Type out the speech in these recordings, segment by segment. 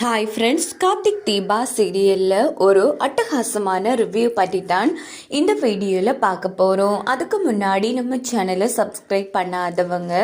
Hi friends, Karthik Deepa சீரியலில் ஒரு அட்டகாசமான ரிவ்யூ பற்றி தான் இந்த வீடியோவில் பார்க்க போகிறோம். அதுக்கு முன்னாடி நம்ம சேனலை சப்ஸ்கிரைப் பண்ணாதவங்க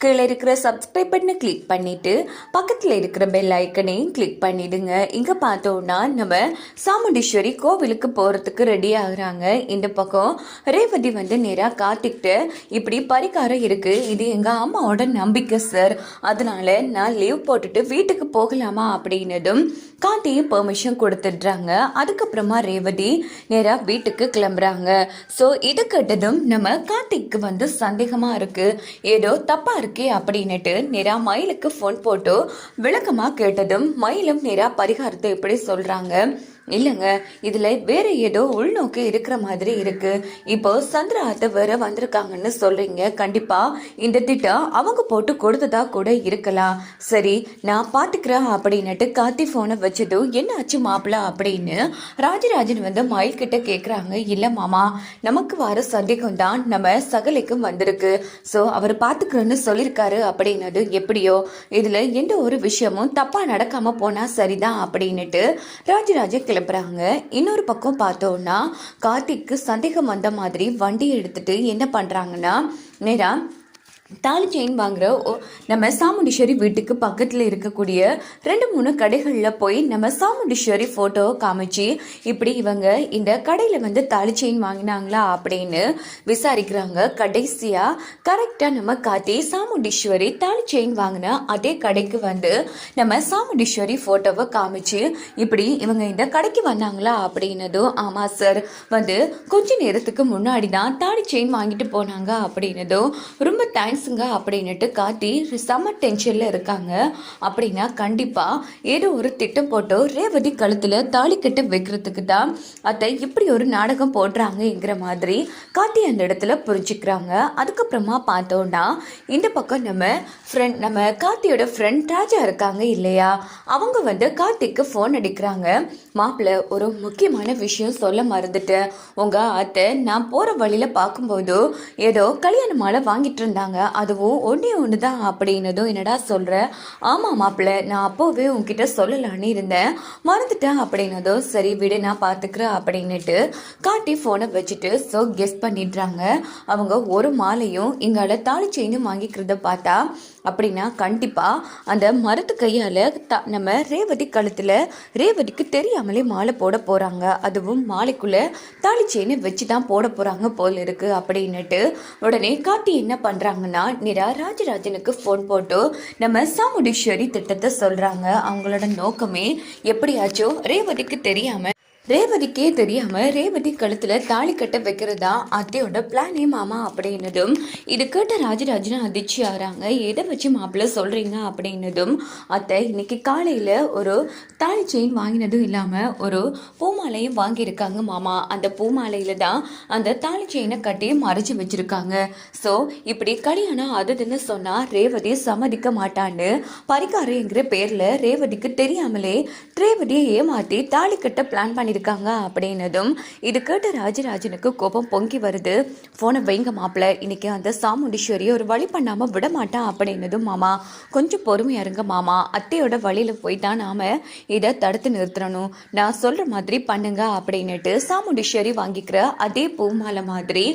கீழே இருக்கிற சப்ஸ்கிரைப் பண்ணை கிளிக் பண்ணிவிட்டு பக்கத்தில் இருக்கிற பெல் ஐக்கனையும் கிளிக் பண்ணிவிடுங்க. இங்கே பார்த்தோன்னா நம்ம சாமுண்டீஸ்வரி கோவிலுக்கு போகிறதுக்கு ரெடி ஆகுறாங்க. இந்த பக்கம் ரேவதி நேராக கார்த்திக்கிட்ட இப்படி பரிகாரம் இருக்குது, இது எங்கள் அம்மாவோட நம்பிக்கை சார், அதனால நான் லீவ் போட்டுட்டு வீட்டுக்கு போகலாமா அப்படின்னதும் கார்த்தியும் பெர்மிஷன் கொடுத்துடுறாங்க. அதுக்கப்புறமா ரேவதி நேராக வீட்டுக்கு கிளம்புறாங்க. ஸோ இது கேட்டதும் நம்ம கார்த்திக்கு சந்தேகமாக இருக்குது, ஏதோ தப்பாக இருக்கே அப்படின்னுட்டு நேராக மயிலுக்கு ஃபோன் போட்டு விளக்கமாக கேட்டதும் மயிலும் நேராக பரிகாரத்தை எப்படி சொல்கிறாங்க, இல்லைங்க இதில் வேற ஏதோ உள்நோக்கி இருக்கிற மாதிரி இருக்கு, இப்போ சந்திரா அத்தை வேற வந்திருக்காங்கன்னு சொல்றீங்க, கண்டிப்பா இந்த திட்டம் அவங்க போட்டு கொடுத்ததா கூட இருக்கலாம், சரி நான் பார்த்துக்கிறேன் அப்படின்னுட்டு கார்த்தி ஃபோனை வச்சதும் என்ன ஆச்சு மாப்பிள்ள அப்படின்னு ராஜராஜன் மயில் கிட்ட கேட்குறாங்க. இல்லை மாமா, நமக்கு வர சந்தேகம் தான் நம்ம சகலைக்கும் வந்திருக்கு, ஸோ அவர் பார்த்துக்கிறேன்னு சொல்லியிருக்காரு அப்படின்னது எப்படியோ இதில் எந்த ஒரு விஷயமும் தப்பாக நடக்காமல் போனால் சரிதான் அப்படின்னுட்டு ராஜராஜன் கிளம்புறாங்க. இன்னொரு பக்கம் பார்த்தோம்னா கார்த்திக்கு சந்தேகம் வந்த மாதிரி வண்டி எடுத்துட்டு என்ன பண்றாங்கன்னா நேரா தாலி செயின் வாங்குற நம்ம சாமுண்டீஸ்வரி வீட்டுக்கு பக்கத்தில் இருக்கக்கூடிய 2-3 கடைகளில் போய் நம்ம சாமுண்டீஸ்வரி ஃபோட்டோவை காமிச்சு இப்படி இவங்க இந்த கடையில் தாலி செயின் வாங்கினாங்களா அப்படின்னு விசாரிக்கிறாங்க. கடைசியாக கரெக்டாக நம்ம காட்டி சாமுண்டீஸ்வரி தாலி செயின் வாங்கின அதே கடைக்கு நம்ம சாமுண்டீஸ்வரி ஃபோட்டோவை காமிச்சு இப்படி இவங்க இந்த கடைக்கு வந்தாங்களா அப்படின்னதும் ஆமாம் சார், கொஞ்ச நேரத்துக்கு முன்னாடி தான் தாலி செயின் வாங்கிட்டு போனாங்க அப்படின்னதும் ரொம்ப தேங்க்ஸுங்க அப்படின்னுட்டு காட்டி செம்ம டென்ஷன்ல இருக்காங்க. அப்படின்னா கண்டிப்பா ஏதோ ஒரு திட்டம் போட்டு ரேவதி கழுத்துல தாலி கட்ட வைக்கிறதுக்கு தான் அதை இப்படி ஒரு நாடகம் போடுறாங்கிற மாதிரி காட்டி அந்த இடத்துல புரிஞ்சுக்கிறாங்க. அதுக்கப்புறமா பார்த்தோம்னா இந்த பக்கம் நம்ம கார்த்தியோட ஃப்ரெண்ட் ராஜா இருக்காங்க இல்லையா, அவங்க கார்த்திக்கு ஃபோன் அடிக்கிறாங்க. மாப்பிள்ள, ஒரு முக்கியமான விஷயம் சொல்ல மறந்துட்டேன், உங்க அத்தை நான் போற வழியில பார்க்கும்போது ஏதோ கல்யாண மாலை வாங்கிட்டு இருந்தாங்க, அதுவும் ஒன்று தான் அப்படின்னதும் என்னடா சொல்கிற, ஆமாம் மாப்பிள்ள நான் அப்போவே உங்ககிட்ட சொல்லலான்னு இருந்தேன் மறந்துட்டேன் அப்படின்னதும் சரி விடு நான் பார்த்துக்கிறேன் அப்படின்னுட்டு காட்டி ஃபோனை வச்சுட்டு ஸோ கெஸ் பண்ணிடுறாங்க. அவங்க ஒரு மாலையும் இங்கால தாலி செயினும் வாங்கிக்கிறத பார்த்தா அப்படின்னா கண்டிப்பாக அந்த மரத்து கையால் நம்ம ரேவதி கழுத்தில் ரேவதிக்கு தெரியாமலே மாலை போட போகிறாங்க, அதுவும் மாலைக்குள்ளே தாலி செயினை வச்சு தான் போட போகிறாங்க போல் இருக்கு அப்படின்னுட்டு உடனே காட்டி என்ன பண்ணுறாங்கன்னா நேரா ராஜராஜனுக்கு ஃபோன் போட்டு நம்ம சாமுண்டீஸ்வரி திட்டத்தை சொல்கிறாங்க. அவங்களோட நோக்கமே எப்படியாச்சும் ரேவதிக்கே தெரியாம ரேவதி கழுத்துல தாலி கட்ட வைக்கிறதா அத்தையோட பிளானே மாமா அப்படின்னதும் இது கேட்ட ராஜராஜன் அதிர்ச்சி ஆறாங்க. எதை வச்சு மாப்பிள்ள சொல்றீங்க அப்படின்னதும் அத்தை இன்னைக்கு காலையில ஒரு தாலி செயின் வாங்கினதும் இல்லாம ஒரு பூமாலையும் வாங்கியிருக்காங்க மாமா, அந்த பூமாலையில தான் அந்த தாலி செயினை கட்டி மறைச்சு வச்சிருக்காங்க, ஸோ இப்படி கல்யாணம் அதுன்னு சொன்னா ரேவதி சம்மதிக்க மாட்டான்னு பரிகாரங்கிற பேர்ல ரேவதிக்கு தெரியாமலே ரேவதியை ஏமாத்தி தாலி கட்ட பிளான் பண்ணி இருக்காங்க அப்படின்னதும் இது கேட்ட ராஜராஜனுக்கு கோபம் பொங்கி வருது. போனை வைங்க மாப்பிள்ள, இன்னைக்கு அந்த சாமுண்டீஸ்வரியை ஒரு வழி பண்ணாம விட மாட்டான் அப்படின்னதும் மாமா கொஞ்சம் பொறுமையா இருங்க மாமா, அத்தையோட வழியில போய் தான் நாம இதை தடுத்து நிறுத்தணும், நான் சொல்ற மாதிரி பண்ணுங்க அப்படின்னுட்டு சாமுண்டீஸ்வரி வாங்கிக்கிற அதே பூமாலை மாதிரி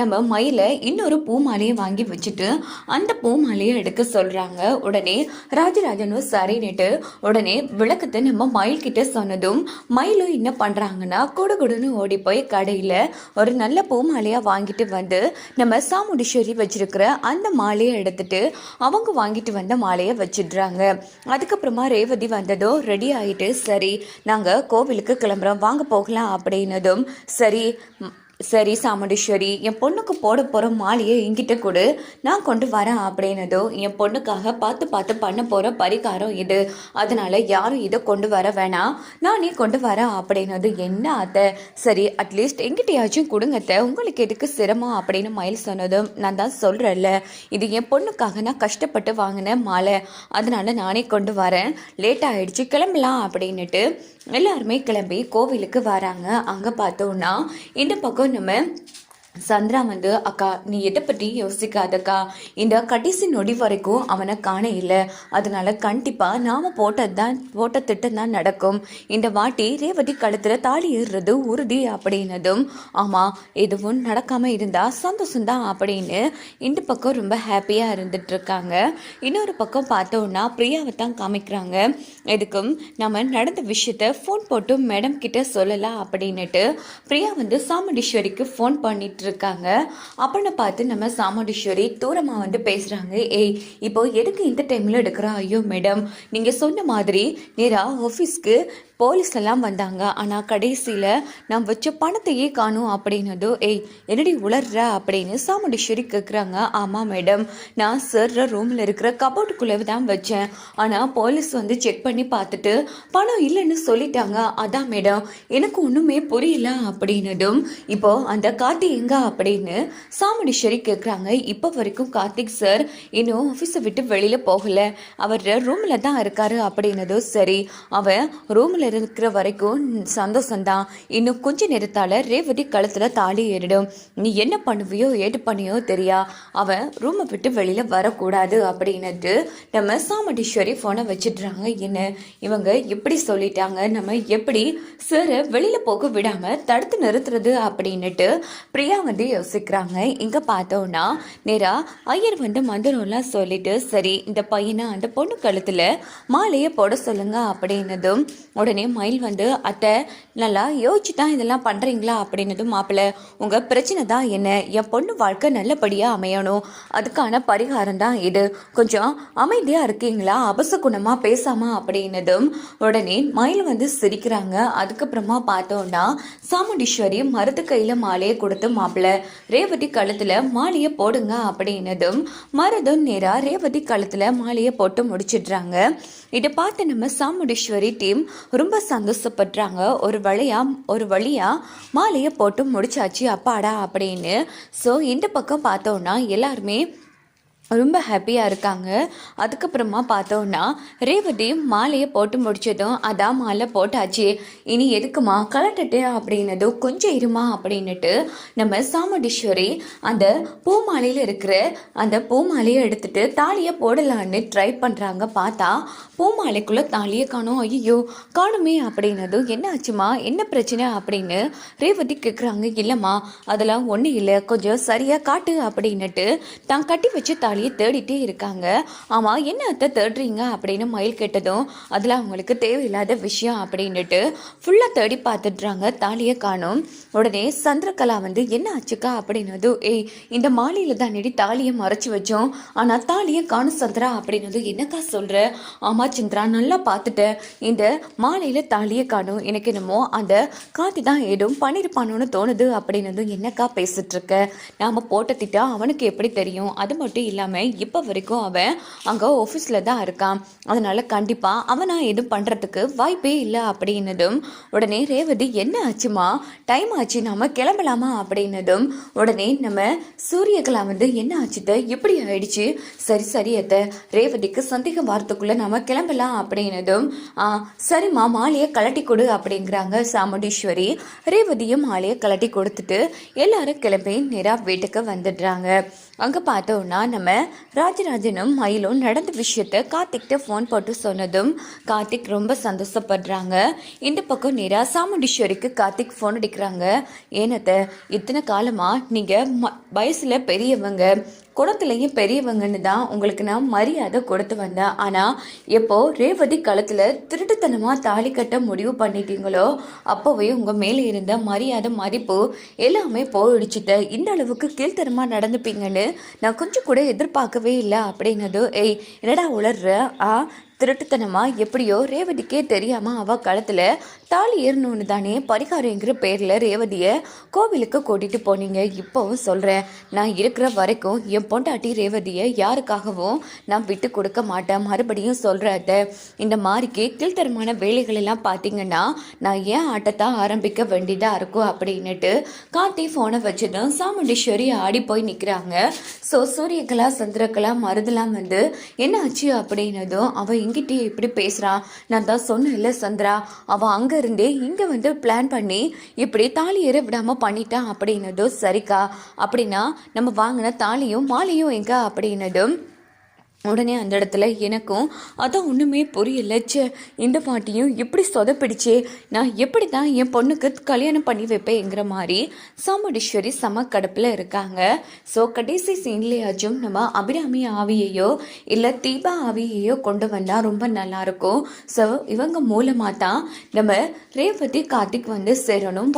நம்ம மயில இன்னொரு பூமாலையை வாங்கி வச்சுட்டு அந்த பூமாலையை எடுக்க சொல்றாங்க. உடனே ராஜராஜனும் சரின்னுட்டு உடனே விளக்கத்தை நம்ம மயில் கிட்ட சொன்னதும் மயிலும் என்ன பண்றாங்கன்னா கொடுன்னு ஓடி போய் கடையில ஒரு நல்ல பூ மாலையா வாங்கிட்டு நம்ம சாமுண்டீஸ்வரி வச்சிருக்கிற அந்த மாலையை எடுத்துட்டு அவங்க வாங்கிட்டு வந்த மாலையை வச்சிடுறாங்க. அதுக்கப்புறமா ரேவதி வந்ததோ ரெடி ஆயிட்டு சரி நாங்க கோவிலுக்கு கிளம்புறோம் வாங்க போகலாம் அப்படின்னதும் சரி சாமுண்டீஸ்வரி என் பொண்ணுக்கு போட போகிற மாலையை என்கிட்ட கொடு நான் கொண்டு வரேன் அப்படின்னதும் என் பொண்ணுக்காக பார்த்து பண்ண போகிற பரிகாரம் இது, அதனால யாரும் இதை கொண்டு வர வேணாம் நானே கொண்டு வரேன் அப்படின்னது. என்ன அத்தை, சரி அட்லீஸ்ட் எங்கிட்டையாச்சும் கொடுங்கத்த, உங்களுக்கு எதுக்கு சிரமம் அப்படின்னு மயில் சொன்னதும் நான் தான் சொல்கிறேன்ல இது என் பொண்ணுக்காக நான் கஷ்டப்பட்டு வாங்கின மாலை, அதனால நானே கொண்டு வரேன், லேட் ஆகிடுச்சு கிளம்பலாம் அப்படின்னுட்டு எல்லாருமே கிளம்பி கோவிலுக்கு வராங்க. அங்கே பார்த்தோன்னா இந்த பக்கம் நம்ம சந்திரா வந்து அக்கா நீ எதை பற்றி யோசிக்காதக்கா, இந்த கடைசி நொடி வரைக்கும் அவனை காண இல்லை, அதனால கண்டிப்பா நாம போட்ட திட்டம் தான் நடக்கும். இந்த வாட்டி ரேவதி கழுத்துல தாலி ஏறுறது உறுதி அப்படின்னதும் ஆமா எதுவும் நடக்காம இருந்தா சந்தோஷம்தான் அப்படின்னு இந்த பக்கம் ரொம்ப ஹாப்பியா இருந்துட்டு இருக்காங்க. இன்னொரு பக்கம் பார்த்தோம்னா பிரியாவை தான் காமிக்கிறாங்க. எதுக்கும் நம்ம நடந்த விஷயத்த ஃபோன் போட்டு மேடம் கிட்ட சொல்லலாம் அப்படின்னுட்டு பிரியா வந்து சாமுண்டீஸ்வரிக்கு ஃபோன் பண்ணிட்டு இருக்காங்க. அப்படின்னு பார்த்து நம்ம சாமுண்டீஸ்வரி தூரமா வந்து பேசுறாங்க. ஏய் இப்போ எதுக்கு இந்த டைம்ல எடுக்கிறா? ஐயோ மேடம், நீங்க சொன்ன மாதிரி நேரா ஆஃபீஸ்க்கு போலீஸ் எல்லாம் வந்தாங்க, ஆனால் கடைசியில் நான் வச்ச பணத்தையே காணும் அப்படின்னதோ ஏய் என்னடி உளர்ற அப்படின்னு சாமுண்டீஸ்வரி கேட்குறாங்க. ஆமாம் மேடம், நான் சார் ரூமில் இருக்கிற கபோர்டுக்குள்ளே தான் வச்சேன், ஆனால் போலீஸ் வந்து செக் பண்ணி பார்த்துட்டு பணம் இல்லைன்னு சொல்லிட்டாங்க, அதான் மேடம் எனக்கு ஒன்றுமே புரியல அப்படின்னதும் இப்போ அந்த கார்த்திக் எங்க அப்படின்னு சாமுண்டீஸ்வரி கேட்குறாங்க. இப்போ வரைக்கும் கார்த்திக் சார் இன்னும் ஆஃபீஸை விட்டு வெளியில் போகலை, அவர் ரூமில் தான் இருக்காரு அப்படின்னதும் சரி அவன் ரூமில் இருக்கிற வரைக்கும் சந்தோஷம்தான், இன்னும் கொஞ்ச நேரத்தால ரேவதி கழுத்துல தாலி ஏறிடும், நீ என்ன பண்ணுவியோ ஏது பண்ணியோ தெரியா, அவன் ரூமை விட்டு வெளியில வரக்கூடாது அப்படின்னுட்டு நம்ம சாமுண்டீஸ்வரி போனை வச்சிடுறாங்க. என்ன இவங்க இப்படி சொல்லிட்டாங்க, நம்ம எப்படி சார் வெளியில போக விடாம தடுத்து நிறுத்துறது அப்படின்னுட்டு பிரியா வந்து யோசிக்கிறாங்க. இங்க பார்த்தோம்னா நேரா ஐயர் வந்து மந்திரம்லாம் சொல்லிட்டு சரி இந்த பையனை அந்த பொண்ணு கழுத்துல மாலையை போட சொல்லுங்க அப்படின்னதும் உடனே மயில் வந்து அத்தை நல்லா யோசிச்சு தான் இதெல்லாம் பண்ணுறீங்களா அப்படின்னதும் மாப்பிள்ளை உங்கள் பிரச்சனை தான் என்ன, என் பொண்ணு வாழ்க்கை நல்லபடியாக அமையணும், அதுக்கான பரிகாரம் தான் இது, கொஞ்சம் அமைதியாக இருக்கீங்களா, அபசகுணமாக பேசாமா அப்படின்னதும் உடனே மயில் வந்து சிரிக்கிறாங்க. அதுக்கப்புறமா பார்த்தோன்னா சாமுண்டீஸ்வரி மருது கையில் மாலையை கொடுத்து மாப்பிள்ளை ரேவதி கழுத்தில் மாலையை போடுங்க அப்படின்னதும் மருதும் நேராக ரேவதி கழுத்தில் மாலையை போட்டு முடிச்சிடுறாங்க. இதை பார்த்து நம்ம சாமுண்டீஸ்வரி டீம் ரொம்ப சந்தோஷப்படுறாங்க. ஒரு வழியா மாலையை போட்டு முடிச்சாச்சு அப்பாடா அப்படின்னு. ஸோ இந்த பக்கம் பார்த்தோன்னா எல்லாருமே ரொம்ப ஹாப்பியாக இருக்காங்க. அதுக்கப்புறமா பார்த்தோன்னா ரேவதி மாலையை போட்டு முடிச்சதும் அதான் மாலை போட்டாச்சு, இனி எதுக்குமா கலட்டுட்டு அப்படின்னதும் கொஞ்சம் இருமா அப்படின்னுட்டு நம்ம சாமுண்டீஸ்வரி அந்த பூ மாலையில் இருக்கிற அந்த பூ மாலையை எடுத்துட்டு தாலியை போடலான்னு ட்ரை பண்ணுறாங்க. பார்த்தா பூ மாலைக்குள்ளே தாலியை காணும். ஐயோ காணுமே அப்படின்னதும் என்ன ஆச்சுமா என்ன பிரச்சனை அப்படின்னு ரேவதி கேட்குறாங்க. இல்லைம்மா அதெல்லாம் ஒன்றும் இல்லை, கொஞ்சம் சரியாக காட்டு அப்படின்னுட்டு தான் கட்டி வச்சு தாலியை தேடிட்டே இருக்காங்க. ஆமா என்ன அத்தை தேடுறீங்க அப்படின்னு மயில் கேட்டதும் அதெல்லாம் அவங்களுக்கு தேவையில்லாத விஷயம் அப்படின்னுட்டு ஃபுல்லா தேடி பார்த்துடுறாங்க, தாலியை காணும். உடனே சந்திரகலா வந்து என்ன ஆச்சுக்கா அப்படின்னதும் ஏய் இந்த மாலையில தானடி தாலியை மறைச்சு வச்சோம், ஆனா தாலியை காணும் சந்திரா அப்படின்னதும் என்னக்கா சொல்ற? ஆமா சந்திரா நல்லா பார்த்துட்டேன், இந்த மாலையில தாலியை காணும், எனக்கு என்னமோ அந்த காத்தி தான் ஏதும் பண்ணிருப்பானோன்னு தோணுது அப்படின்னதும் என்னக்கா பேசிட்டு இருக்க, நாம போட்ட திட்டா அவனுக்கு எப்படி தெரியும், அது மட்டும் இல்லாம இப்போ வரைக்கும் அவன் அங்கே ஆஃபீஸில் தான் இருக்கான், அதனால கண்டிப்பாக அவனா எதுவும் பண்ணுறதுக்கு வாய்ப்பே இல்லை அப்படின்னதும் உடனே ரேவதி என்ன ஆச்சுமா டைம் ஆச்சு நாம கிளம்பலாமா அப்படின்னதும் உடனே நம்ம சூரியகலா வந்து என்ன ஆச்சுத இப்படி ஆயிடுச்சு, சரி சரி அத்தை ரேவதிக்கு சந்தேகம் வாரத்துக்குள்ளே நாம கிளம்பலாம் அப்படின்னதும் சரிம்மா மாலையை கலட்டி கொடு அப்படிங்கிறாங்க சாமுண்டீஸ்வரி. ரேவதியும் மாலையை கலட்டி கொடுத்துட்டு எல்லாரும் கிளம்பி நேராக வீட்டுக்கு வந்துடுறாங்க. அங்கே பார்த்தோன்னா நம்ம ராஜராஜனும் மயிலும் நடந்த விஷயத்த கார்த்திக்கிட்ட ஃபோன் போட்டு சொன்னதும் கார்த்திக் ரொம்ப சந்தோஷப்படுறாங்க. இந்த பக்கம் நேராக சாமுண்டீஸ்வரிக்கு கார்த்திக் ஃபோன் அடிக்கிறாங்க. ஏனத்த இத்தனை காலமாக நீங்கள் வயசில் பெரியவங்க குணத்துலையும் பெரியவங்கன்னு தான் உங்களுக்கு நான் மரியாதை கொடுத்து வந்தேன், ஆனால் எப்போ ரேவதி களத்தில் திருட்டுத்தனமாக தாலி கட்ட முடிவு பண்ணிட்டீங்களோ அப்போவே உங்கள் மேலே இருந்த மரியாதை மதிப்பு எல்லாமே போயிடுச்சுட்ட, இந்த அளவுக்கு கீழ்த்தரமாக நடந்துப்பீங்கன்னு நான் கொஞ்சம் கூட எதிர்பார்க்கவே இல்லை அப்படின்னது. ஏய் என்னடா உளர்ற? திருட்டுத்தனமா எப்படியோ ரேவதிக்கே தெரியாம அவ களத்துல தாலி ஏறணும்னு தானே பரிகாரங்கிற பேர்ல ரேவதிய கோவிலுக்கு கூட்டிட்டு போனீங்க. இப்பவும் சொல்றேன், நான் இருக்கிற வரைக்கும் என் பொண்டாட்டி ரேவதிய யாருக்காகவும் நான் விட்டு கொடுக்க மாட்டேன். மறுபடியும் சொல்றத இந்த மாதிரிக்கு கீழ்த்தரமான வேலைகள் எல்லாம் பார்த்தீங்கன்னா நான் ஏன் ஆட்டத்தான் ஆரம்பிக்க வேண்டியதா இருக்கும் அப்படின்னுட்டு கார்த்தி போனை வச்சதும் சாமுண்டீஸ்வரி ஆடி போய் நிற்கிறாங்க. ஸோ சூரியகலா சந்திரகலா மருதெல்லாம் வந்து என்ன ஆச்சு அப்படின்னதும் அவ என்கிட்டயே இப்படி பேசுகிறா? நான் தான் சொன்னேன்ல சந்திரா, அவள் அங்கே இருந்தே இங்கே வந்து பிளான் பண்ணி இப்படி தாலி ஏற விடாமல் பண்ணிட்டான் அப்படின்னதும் சரிக்கா, அப்படின்னா நம்ம வாங்கின தாலியும் மாலையும் எங்க அப்படின்னதும் உடனே அந்த இடத்துல எனக்கும் அதான் ஒன்றுமே புரியல. இந்த பாட்டியும் இப்படி சொதப்பிடிச்சே, நான் எப்படி தான் என் பொண்ணுக்கு கல்யாணம் பண்ணி வைப்பேங்கிற மாதிரி சாமுண்டீஸ்வரி செம கடுப்பில் இருக்காங்க. ஸோ கடைசி சீன்லேயாச்சும் நம்ம அபிராமி ஆவியையோ இல்லை தீபா ஆவியையோ கொண்டு வந்தால் ரொம்ப நல்லாயிருக்கும். ஸோ இவங்க மூலமாக தான் நம்ம ரேவதி கார்த்திக் வந்து சேரணும்.